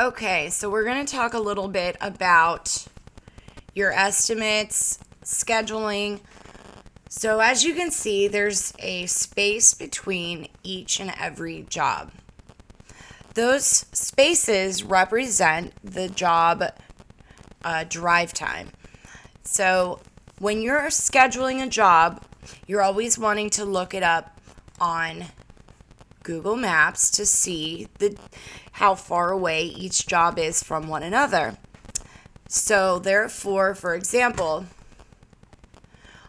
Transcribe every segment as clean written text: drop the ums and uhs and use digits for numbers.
Okay, so we're going to talk a little bit about your estimates, scheduling. So as you can see, there's a space between each and every job. Those spaces represent the job drive time. So when you're scheduling a job, you're always wanting to look it up on Google Maps to see how far away each job is from one another. So therefore, for example,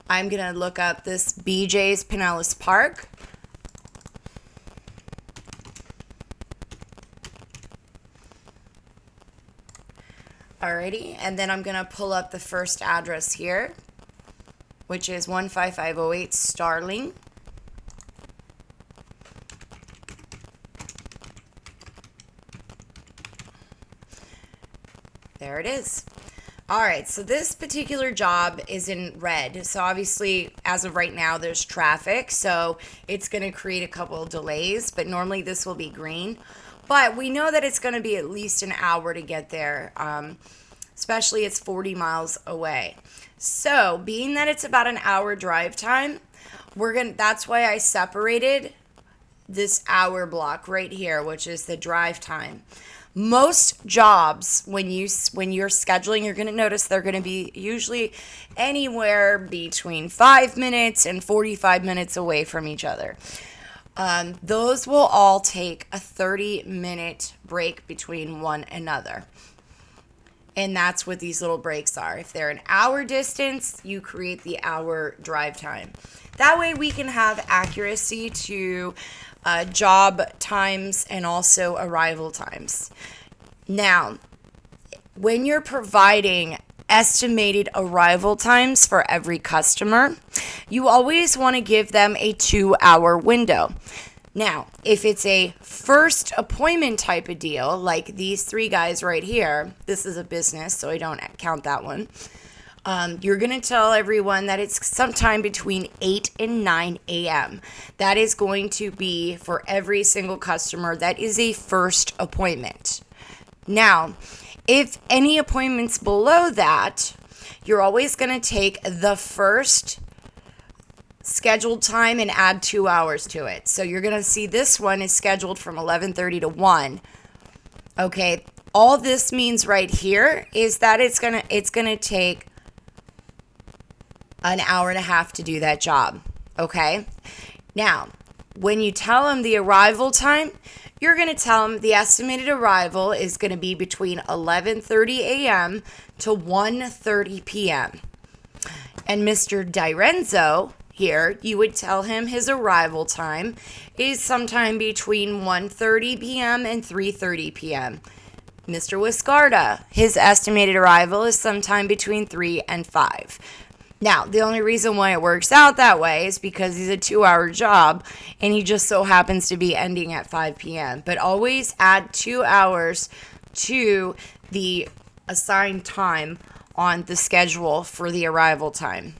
I'm going to look up this BJ's Pinellas Park. Alrighty, and then I'm going to pull up the first address here, which is 15508 Starling. There it is. All right, so this particular job is in red. So obviously, as of right now, there's traffic, so it's going to create a couple of delays, but normally this will be green. But we know that it's going to be at least an hour to get there, especially it's 40 miles away. So being that it's about an hour drive time, that's why I separated this hour block right here, which is the drive time. Most jobs, when you're scheduling, you're going to notice they're going to be usually anywhere between 5 minutes and 45 minutes away from each other. Those will all take a 30-minute break between one another. And that's what these little breaks are. If they're an hour distance, you create the hour drive time. That way we can have accuracy to job times and also arrival times. Now, when you're providing estimated arrival times for every customer, you always want to give them a 2-hour window. Now, if it's a first appointment type of deal, like these 3 guys right here, this is a business, so I don't count that one. You're going to tell everyone that it's sometime between 8 and 9 a.m. That is going to be for every single customer. That is a first appointment. Now, if any appointments below that, you're always going to take the first scheduled time and add 2 hours to it. So you're going to see this one is scheduled from 11:30 to 1. Okay, all this means right here is that it's going to take an hour and a half to do that job. Okay? Now, when you tell them the arrival time, you're going to tell them the estimated arrival is going to be between 11:30 a.m. to 1:30 p.m. And Mr. DiRenzo here, you would tell him his arrival time is sometime between 1:30 p.m. and 3:30 p.m. Mr. Wiscarda, his estimated arrival is sometime between 3 and 5. Now, the only reason why it works out that way is because he's a 2-hour job and he just so happens to be ending at 5 p.m. But always add 2 hours to the assigned time on the schedule for the arrival time.